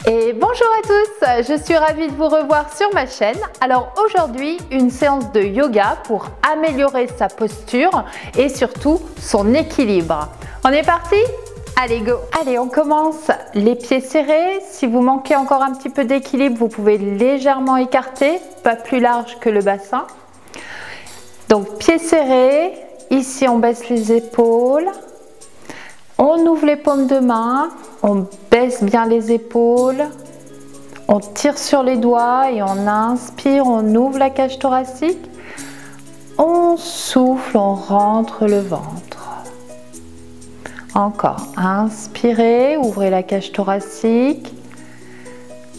Et bonjour à tous, je suis ravie de vous revoir sur ma chaîne. Alors aujourd'hui, une séance de yoga pour améliorer sa posture et surtout son équilibre. On est parti? Allez go! Allez, on commence les pieds serrés. Si vous manquez encore un petit peu d'équilibre, vous pouvez légèrement écarter, pas plus large que le bassin. Donc pieds serrés, ici on baisse les épaules. On ouvre les paumes de main, on baisse bien les épaules, on tire sur les doigts et on inspire, on ouvre la cage thoracique, on souffle, on rentre le ventre. Encore, inspirez, ouvrez la cage thoracique,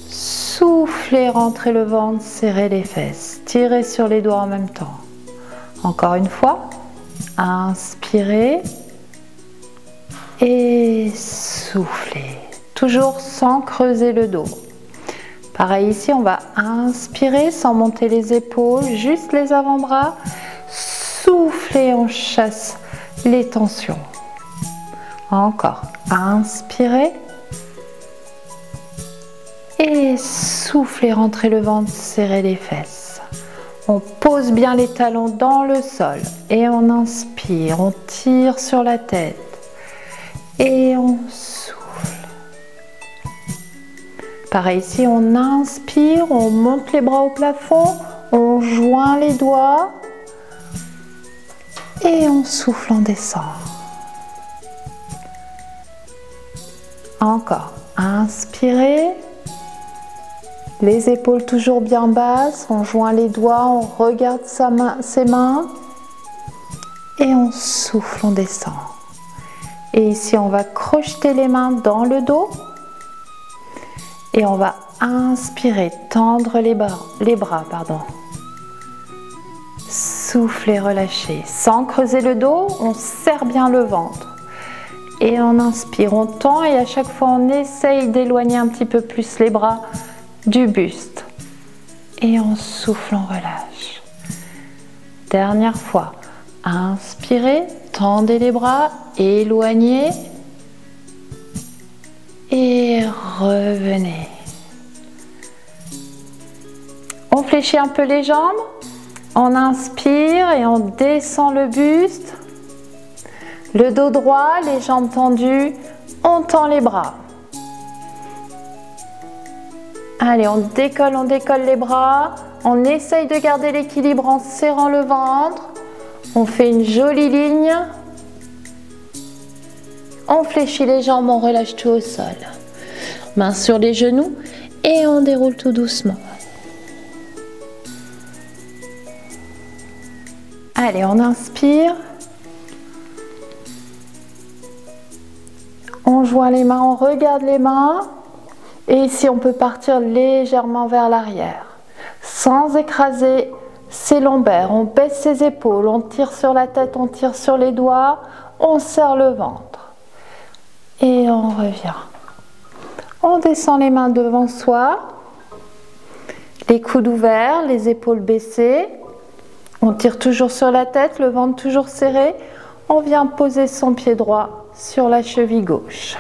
soufflez, rentrez le ventre, serrez les fesses, tirez sur les doigts en même temps. Encore une fois, inspirez. Et soufflez, toujours sans creuser le dos. Pareil ici, on va inspirer sans monter les épaules, juste les avant-bras. Soufflez, on chasse les tensions. Encore, inspirez. Et soufflez, rentrez le ventre, serrez les fesses. On pose bien les talons dans le sol et on inspire, on tire sur la tête. Et on souffle. Pareil ici, on inspire, on monte les bras au plafond, on joint les doigts et on souffle, on descend. Encore, inspirez, les épaules toujours bien basses, on joint les doigts, on regarde ses mains et on souffle, on descend. Et ici, on va crocheter les mains dans le dos et on va inspirer, tendre les bras. Souffler, relâcher. Sans creuser le dos, on serre bien le ventre. Et on inspire, on tend et à chaque fois, on essaye d'éloigner un petit peu plus les bras du buste. Et on souffle, on relâche. Dernière fois, inspirez. Tendez les bras, éloignez et revenez. On fléchit un peu les jambes, on inspire et on descend le buste. Le dos droit, les jambes tendues, on tend les bras. Allez, on décolle les bras, on essaye de garder l'équilibre en serrant le ventre. On fait une jolie ligne, on fléchit les jambes, on relâche tout au sol. Mains sur les genoux et on déroule tout doucement. Allez, on inspire. On joint les mains, on regarde les mains. Et ici, on peut partir légèrement vers l'arrière, sans écraser ses lombaires, on baisse ses épaules, on tire sur la tête, on tire sur les doigts, on serre le ventre et on revient. On descend les mains devant soi, les coudes ouverts, les épaules baissées, on tire toujours sur la tête, le ventre toujours serré, on vient poser son pied droit sur la cheville gauche.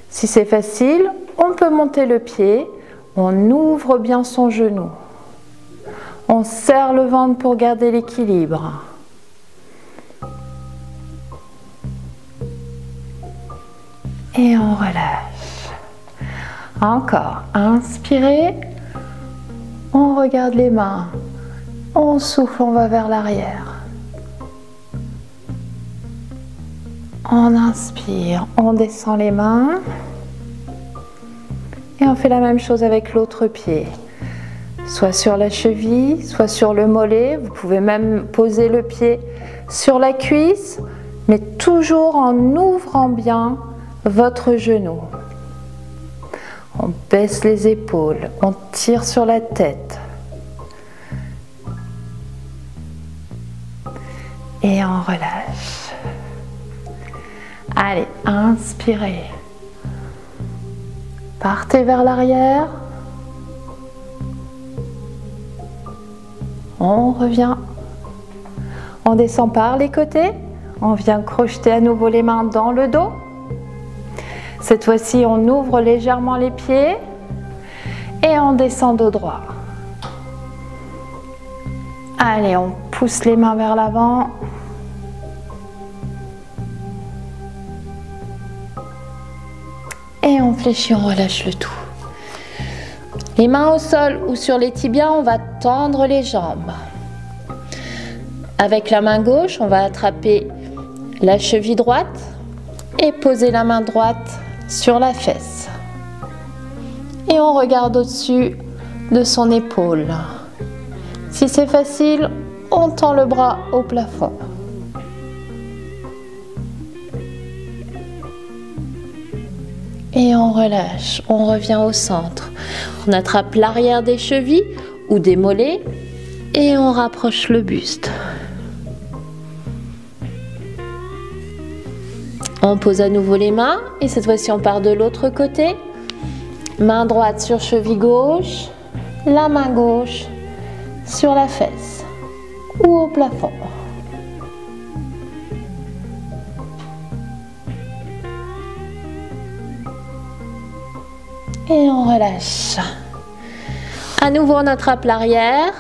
Si c'est facile, on peut monter le pied, on ouvre bien son genou. On serre le ventre pour garder l'équilibre. Et on relâche. Encore, inspirez. On regarde les mains. On souffle, on va vers l'arrière. On inspire, on descend les mains. Et on fait la même chose avec l'autre pied. Soit sur la cheville, soit sur le mollet. Vous pouvez même poser le pied sur la cuisse, mais toujours en ouvrant bien votre genou. On baisse les épaules, on tire sur la tête. Et on relâche. Allez, inspirez. Partez vers l'arrière. On revient. On descend par les côtés. On vient crocheter à nouveau les mains dans le dos. Cette fois-ci, on ouvre légèrement les pieds et on descend dos droit. Allez, on pousse les mains vers l'avant. Et on fléchit, on relâche le tout. Les mains au sol ou sur les tibias, on va tendre les jambes. Avec la main gauche, on va attraper la cheville droite et poser la main droite sur la fesse. Et on regarde au-dessus de son épaule. Si c'est facile, on tend le bras au plafond. Et on relâche, on revient au centre. On attrape l'arrière des chevilles ou des mollets et on rapproche le buste. On pose à nouveau les mains et cette fois-ci on part de l'autre côté. Main droite sur cheville gauche, la main gauche sur la fesse ou au plafond. Et on relâche. À nouveau, on attrape l'arrière,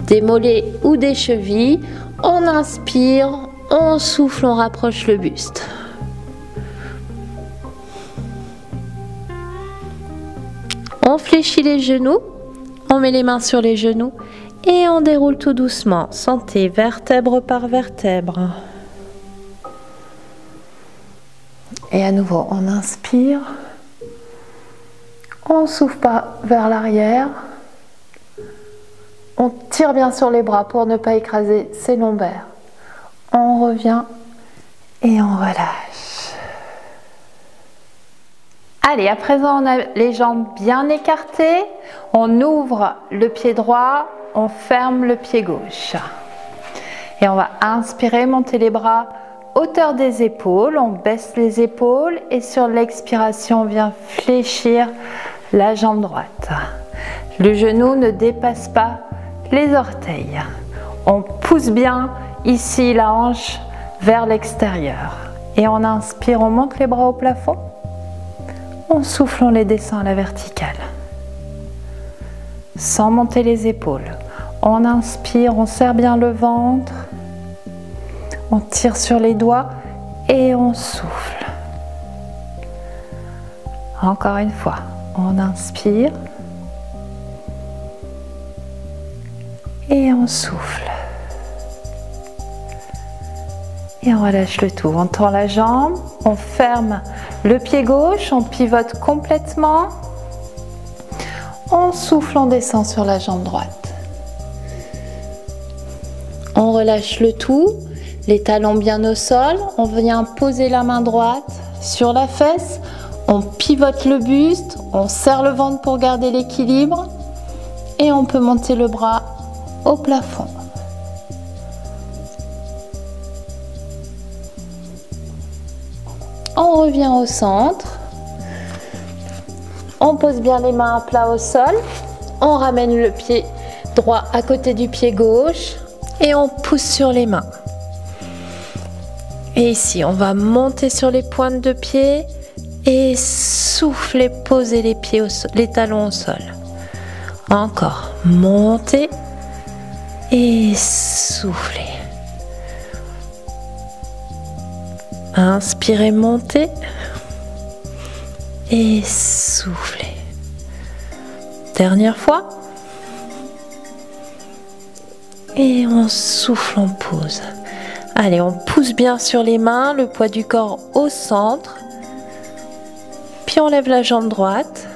des mollets ou des chevilles. On inspire, on souffle, on rapproche le buste. On fléchit les genoux, on met les mains sur les genoux et on déroule tout doucement. Sentez vertèbre par vertèbre. Et à nouveau, on inspire. On souffle pas vers l'arrière. On tire bien sur les bras pour ne pas écraser ses lombaires. On revient et on relâche. Allez, à présent, on a les jambes bien écartées. On ouvre le pied droit, on ferme le pied gauche. Et on va inspirer, monter les bras hauteur des épaules. On baisse les épaules et sur l'expiration, on vient fléchir la jambe droite. Le genou ne dépasse pas les orteils. On pousse bien ici la hanche vers l'extérieur. Et on inspire, on monte les bras au plafond. On souffle, on les descend à la verticale. Sans monter les épaules. On inspire, on serre bien le ventre. On tire sur les doigts et on souffle. Encore une fois. On inspire et on souffle. Et on relâche le tout. On tend la jambe, on ferme le pied gauche, on pivote complètement. On souffle, on descend sur la jambe droite. On relâche le tout, les talons bien au sol. On vient poser la main droite sur la fesse. On pivote le buste, on serre le ventre pour garder l'équilibre et on peut monter le bras au plafond. On revient au centre, on pose bien les mains à plat au sol, on ramène le pied droit à côté du pied gauche et on pousse sur les mains. Et ici, on va monter sur les pointes de pied. Et soufflez, posez les pieds les talons au sol. Encore, montez et soufflez. Inspirez, montez et soufflez. Dernière fois. Et on souffle, on pose. Allez, on pousse bien sur les mains, le poids du corps au centre. Puis on lève la jambe droite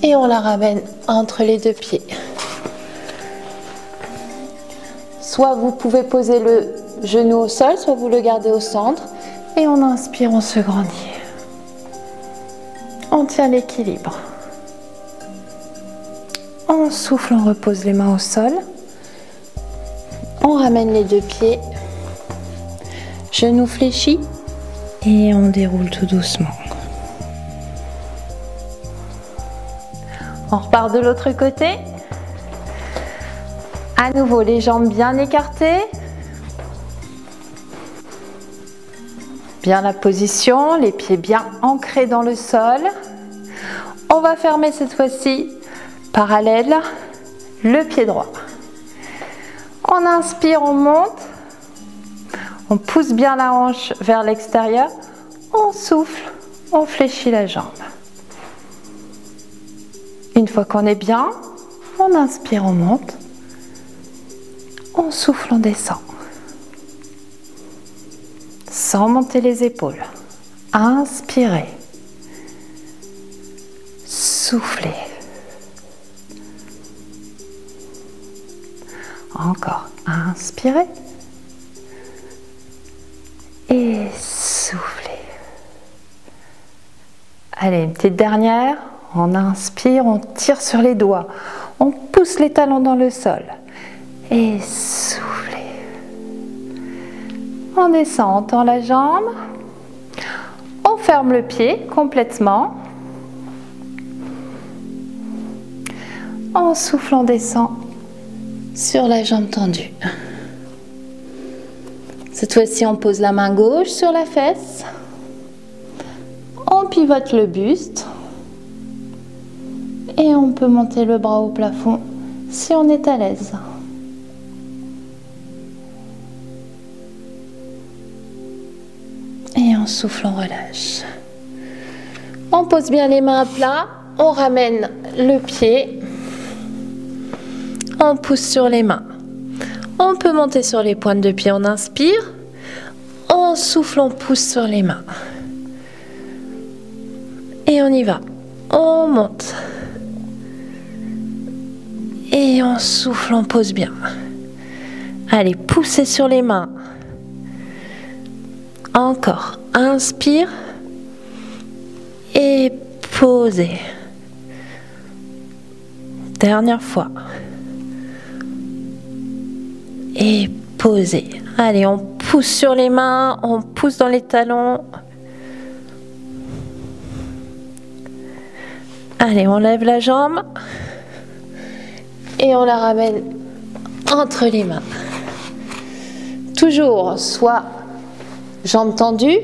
et on la ramène entre les deux pieds. Soit vous pouvez poser le genou au sol, soit vous le gardez au centre. Et on inspire, on se grandit. On tient l'équilibre. On souffle, on repose les mains au sol. On ramène les deux pieds. Genou fléchi et on déroule tout doucement. On repart de l'autre côté. À nouveau, les jambes bien écartées. bien la position, les pieds bien ancrés dans le sol. On va fermer cette fois-ci parallèle le pied droit. On inspire, on monte. On pousse bien la hanche vers l'extérieur. On souffle, on fléchit la jambe. Une fois qu'on est bien, on inspire, on monte. On souffle, on descend. Sans monter les épaules. Inspirez. Soufflez. Encore. Inspirez. Et soufflez. Allez, une petite dernière. On inspire, on tire sur les doigts. On pousse les talons dans le sol. Et soufflez. On descend, on tend la jambe. On ferme le pied complètement. On souffle, on descend sur la jambe tendue. Cette fois-ci, on pose la main gauche sur la fesse. On pivote le buste. Et on peut monter le bras au plafond si on est à l'aise. Et on souffle, on relâche. On pose bien les mains à plat. On ramène le pied. On pousse sur les mains. On peut monter sur les pointes de pied. On inspire. On souffle, on pousse sur les mains. Et on y va. On monte. Et on souffle, on pose bien. Allez, poussez sur les mains. Encore. Inspire. Et posez. Dernière fois. Et posez. Allez, on pousse sur les mains, on pousse dans les talons. Allez, on lève la jambe. Et on la ramène entre les mains. Toujours soit jambes tendues,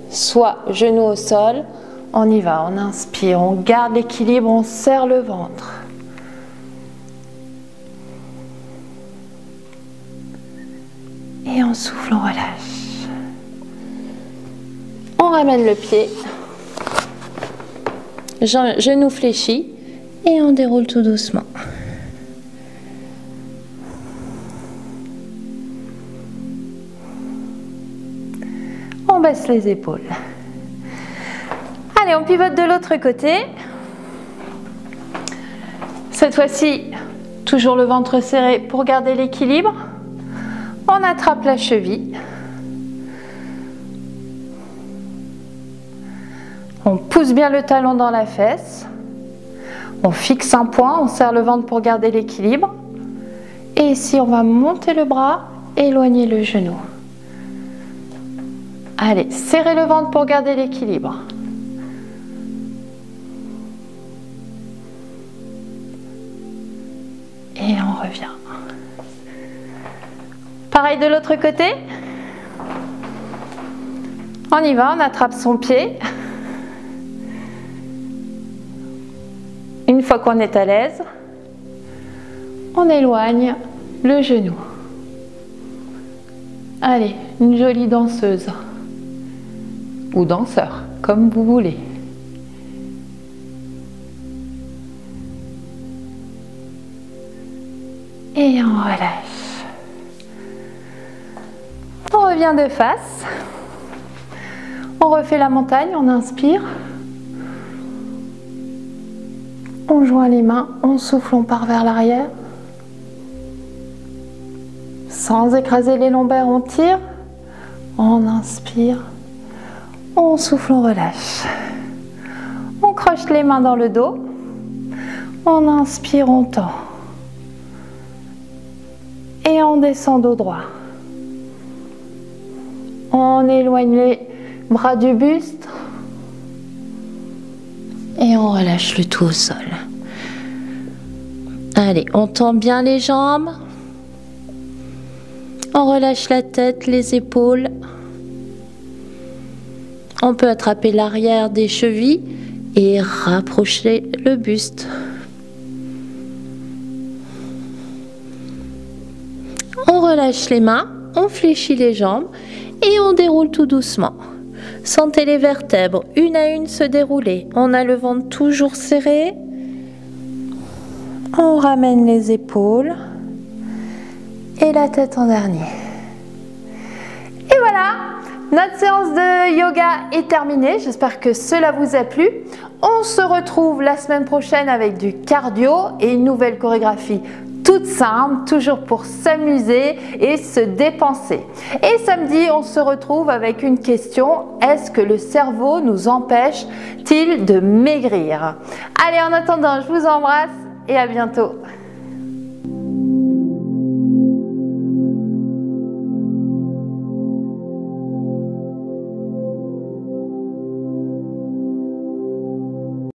soit genoux au sol. On y va, on inspire, on garde l'équilibre, on serre le ventre. Et on souffle, on relâche. On ramène le pied. Genou fléchi. Et on déroule tout doucement. On baisse les épaules. Allez, on pivote de l'autre côté. Cette fois-ci, toujours le ventre serré pour garder l'équilibre. On attrape la cheville. On pousse bien le talon dans la fesse. On fixe un point, on serre le ventre pour garder l'équilibre. Et ici, on va monter le bras, éloigner le genou. Allez, serrez le ventre pour garder l'équilibre. Et on revient. Pareil de l'autre côté. On y va, on attrape son pied. Une fois qu'on est à l'aise, on éloigne le genou. Allez, une jolie danseuse. Ou danseur, comme vous voulez. Et on relâche. On revient de face. On refait la montagne, on inspire. On joint les mains, on souffle, on part vers l'arrière. Sans écraser les lombaires, on tire. On inspire. On souffle, on relâche. On croche les mains dans le dos. On inspire, on tend. Et on descend dos droit. On éloigne les bras du buste. Et on relâche le tout au sol. Allez, on tend bien les jambes. On relâche la tête, les épaules. On peut attraper l'arrière des chevilles et rapprocher le buste. On relâche les mains, on fléchit les jambes et on déroule tout doucement. Sentez les vertèbres une à une se dérouler. On a le ventre toujours serré. On ramène les épaules et la tête en dernier. Et voilà, notre séance de yoga est terminée. J'espère que cela vous a plu. On se retrouve la semaine prochaine avec du cardio et une nouvelle chorégraphie toute simple, toujours pour s'amuser et se dépenser. Et samedi, on se retrouve avec une question: est-ce que le cerveau nous empêche-t-il de maigrir? Allez, en attendant, je vous embrasse et à bientôt.